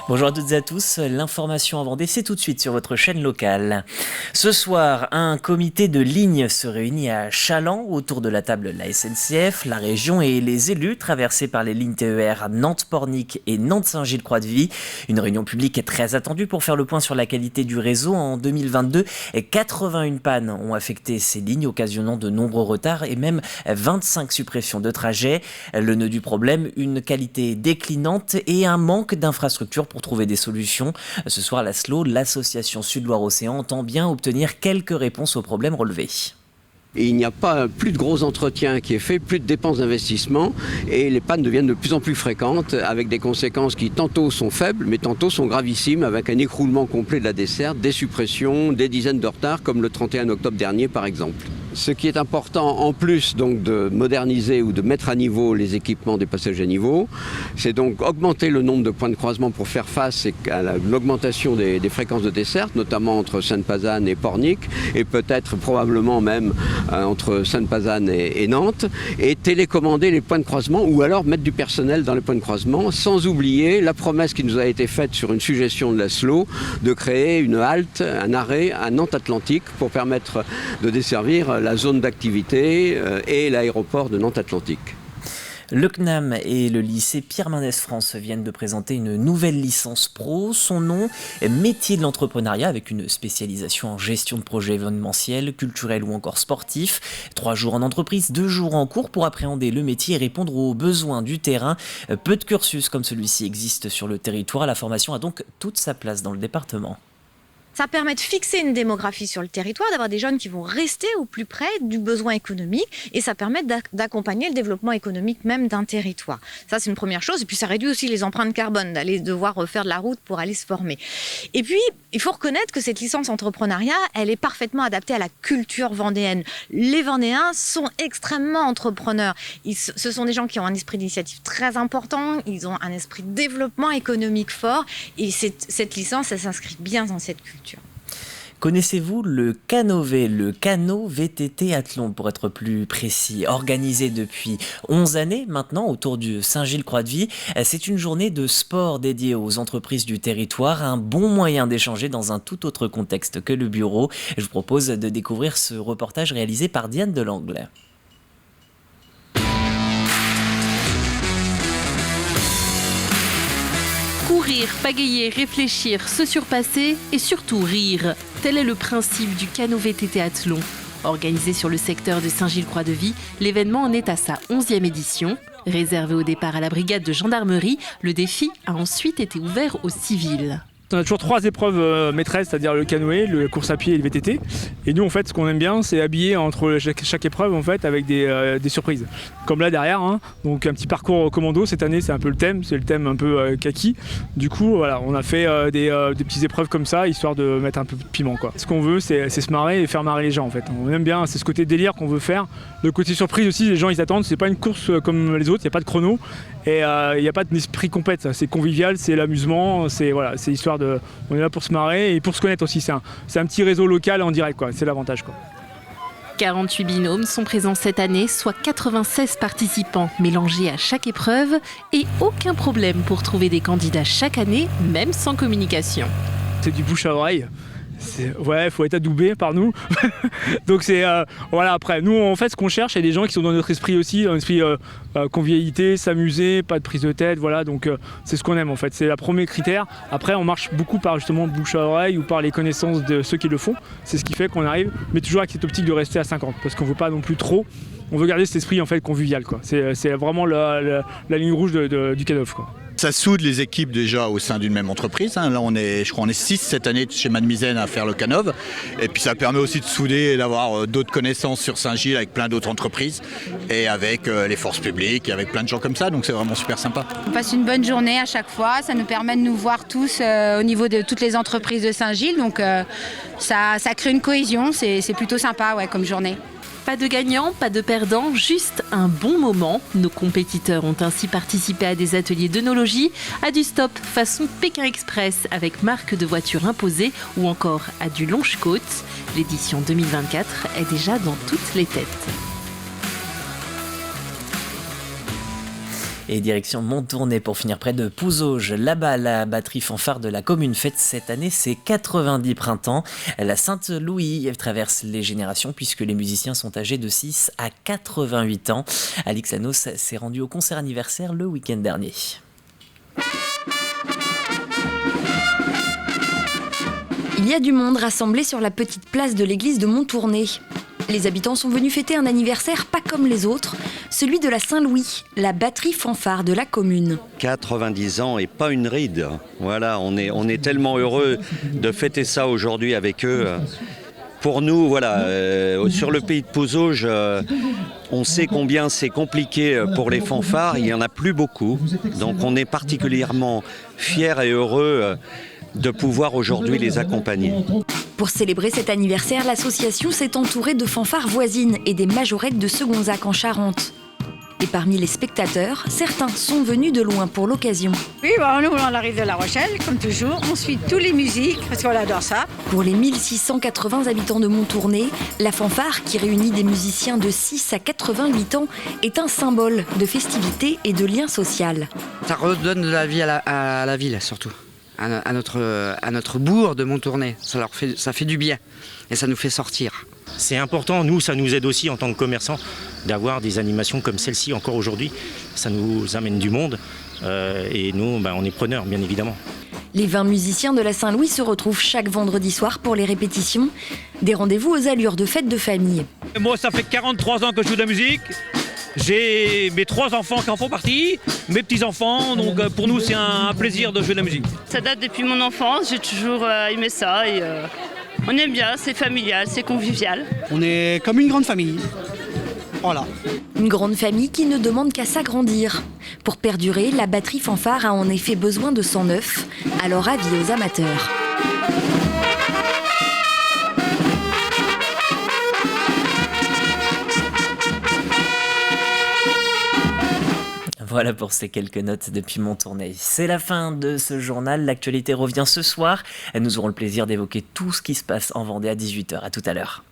Bonjour à toutes et à tous, l'information en Vendée, c'est tout de suite sur votre chaîne locale. Ce soir, un comité de ligne se réunit à Chaland autour de la table de la SNCF, la région et les élus traversés par les lignes TER Nantes-Pornic et Nantes-Saint-Gilles-Croix-de-Vie. Une réunion publique très attendue pour faire le point sur la qualité du réseau. En 2022, 81 pannes ont affecté ces lignes, occasionnant de nombreux retards et même 25 suppressions de trajets. Le nœud du problème, une qualité déclinante et un manque d'infrastructures pour trouver des solutions. Ce soir, la SLO, l'association Sud-Loire-Océan, entend bien obtenir quelques réponses aux problèmes relevés. Et il n'y a pas plus de gros entretien qui est fait, plus de dépenses d'investissement et les pannes deviennent de plus en plus fréquentes avec des conséquences qui tantôt sont faibles mais tantôt sont gravissimes avec un écroulement complet de la desserte, des suppressions, des dizaines de retards comme le 31 octobre dernier par exemple. Ce qui est important en plus donc de moderniser ou de mettre à niveau les équipements des passages à niveau, c'est donc augmenter le nombre de points de croisement pour faire face à l'augmentation des fréquences de desserte, notamment entre Sainte-Pazanne et Pornic et peut-être probablement même entre Sainte-Pazanne et Nantes, et télécommander les points de croisement ou alors mettre du personnel dans les points de croisement, sans oublier la promesse qui nous a été faite sur une suggestion de la SLO de créer une halte, un arrêt à Nantes-Atlantique pour permettre de desservir la zone d'activité et l'aéroport de Nantes-Atlantique. Le CNAM et le lycée Pierre Mendès France viennent de présenter une nouvelle licence pro. Son nom est Métier de l'entrepreneuriat avec une spécialisation en gestion de projets événementiels, culturels ou encore sportifs. 3 jours en entreprise, 2 jours en cours pour appréhender le métier et répondre aux besoins du terrain. Peu de cursus comme celui-ci existe sur le territoire. La formation a donc toute sa place dans le département. Ça permet de fixer une démographie sur le territoire, d'avoir des jeunes qui vont rester au plus près du besoin économique et ça permet d'accompagner le développement économique même d'un territoire. Ça, c'est une première chose. Et puis, ça réduit aussi les empreintes carbone, d'aller devoir refaire de la route pour aller se former. Et puis, il faut reconnaître que cette licence entrepreneuriat, elle est parfaitement adaptée à la culture vendéenne. Les Vendéens sont extrêmement entrepreneurs. Ce sont des gens qui ont un esprit d'initiative très important, ils ont un esprit de développement économique fort et cette licence, elle s'inscrit bien dans cette culture. Connaissez-vous le Canové, le canot VTT Athlon pour être plus précis, organisé depuis 11 années maintenant autour du Saint-Gilles-Croix-de-Vie. C'est une journée de sport dédiée aux entreprises du territoire, un bon moyen d'échanger dans un tout autre contexte que le bureau. Je vous propose de découvrir ce reportage réalisé par Diane Delangle. Courir, pagayer, réfléchir, se surpasser et surtout rire. Tel est le principe du canot VTT Athlon. Organisé sur le secteur de Saint-Gilles-Croix-de-Vie, l'événement en est à sa 11e édition. Réservé au départ à la brigade de gendarmerie, le défi a ensuite été ouvert aux civils. On a toujours 3 épreuves maîtresses, c'est-à-dire le canoë, le course à pied et le VTT. Et nous, en fait, ce qu'on aime bien, c'est habiller entre chaque épreuve en fait, avec des surprises. Comme là derrière, hein. Donc un petit parcours commando. Cette année, c'est un peu le thème, c'est le thème un peu kaki. Du coup, voilà, on a fait des petites épreuves comme ça, histoire de mettre un peu de piment, quoi. Ce qu'on veut, c'est se marrer et faire marrer les gens, en fait. On aime bien, c'est ce côté délire qu'on veut faire. Le côté surprise aussi, les gens, ils attendent. C'est pas une course comme les autres, il n'y a pas de chrono. Et il n'y a pas d'esprit compète, c'est convivial, c'est l'amusement, c'est histoire de... On est là pour se marrer et pour se connaître aussi, c'est un petit réseau local en direct, quoi. C'est l'avantage, quoi. 48 binômes sont présents cette année, soit 96 participants mélangés à chaque épreuve et aucun problème pour trouver des candidats chaque année, même sans communication. C'est du bouche à oreille. Ouais, il faut être adoubé par nous. Donc voilà, après, nous en fait ce qu'on cherche, c'est des gens qui sont dans notre esprit aussi, dans l'esprit convivialité, s'amuser, pas de prise de tête, voilà, donc c'est ce qu'on aime en fait, c'est le premier critère. Après on marche beaucoup par justement bouche à oreille ou par les connaissances de ceux qui le font, c'est ce qui fait qu'on arrive, mais toujours avec cette optique de rester à 50, parce qu'on veut pas non plus trop, on veut garder cet esprit en fait convivial, quoi. C'est vraiment la ligne rouge du CANOV, quoi. Ça soude les équipes déjà au sein d'une même entreprise. Là, je crois on est 6 cette année chez Mademoiselle à faire le Canov. Et puis ça permet aussi de souder et d'avoir d'autres connaissances sur Saint-Gilles avec plein d'autres entreprises et avec les forces publiques et avec plein de gens comme ça. Donc c'est vraiment super sympa. On passe une bonne journée à chaque fois. Ça nous permet de nous voir tous au niveau de toutes les entreprises de Saint-Gilles. Donc ça crée une cohésion. C'est plutôt sympa, ouais, comme journée. Pas de gagnant, pas de perdant, juste un bon moment. Nos compétiteurs ont ainsi participé à des ateliers d'œnologie, à du stop façon Pékin Express avec marque de voiture imposée ou encore à du longe-côte. L'édition 2024 est déjà dans toutes les têtes. Et direction Montournai pour finir près de Pouzauges. Là-bas, la batterie fanfare de la commune fête cette année ses 90 printemps. La Sainte-Louis traverse les générations puisque les musiciens sont âgés de 6 à 88 ans. Alix Anos s'est rendu au concert anniversaire le week-end dernier. Il y a du monde rassemblé sur la petite place de l'église de Montournai. Les habitants sont venus fêter un anniversaire pas comme les autres, celui de la Saint-Louis, la batterie fanfare de la commune. 90 ans et pas une ride. Voilà, on est tellement heureux de fêter ça aujourd'hui avec eux. Pour nous, voilà, sur le pays de Pouzauges, on sait combien c'est compliqué pour les fanfares. Il n'y en a plus beaucoup. Donc on est particulièrement fiers et heureux de pouvoir aujourd'hui les accompagner. Pour célébrer cet anniversaire, l'association s'est entourée de fanfares voisines et des majorettes de Segonzac en Charente. Et parmi les spectateurs, certains sont venus de loin pour l'occasion. Oui, nous, on arrive de La Rochelle, comme toujours. On suit toutes les musiques, parce qu'on adore ça. Pour les 1680 habitants de Montournai, la fanfare, qui réunit des musiciens de 6 à 88 ans, est un symbole de festivité et de lien social. Ça redonne de la vie à la ville, surtout. À notre bourg de Montournai. Ça fait du bien et ça nous fait sortir. C'est important, nous ça nous aide aussi en tant que commerçants d'avoir des animations comme celle-ci encore aujourd'hui. Ça nous amène du monde et nous on est preneurs bien évidemment. Les 20 musiciens de la Saint-Louis se retrouvent chaque vendredi soir pour les répétitions. Des rendez-vous aux allures de fêtes de famille. Moi ça fait 43 ans que je joue de la musique. J'ai mes 3 enfants qui en font partie, mes petits-enfants, donc pour nous c'est un plaisir de jouer de la musique. Ça date depuis mon enfance, j'ai toujours aimé ça et on aime bien, c'est familial, c'est convivial. On est comme une grande famille, voilà. Une grande famille qui ne demande qu'à s'agrandir. Pour perdurer, la batterie fanfare a en effet besoin de sang neuf, alors avis aux amateurs. Voilà pour ces quelques notes depuis Montournai. C'est la fin de ce journal. L'actualité revient ce soir. Nous aurons le plaisir d'évoquer tout ce qui se passe en Vendée à 18h. À tout à l'heure.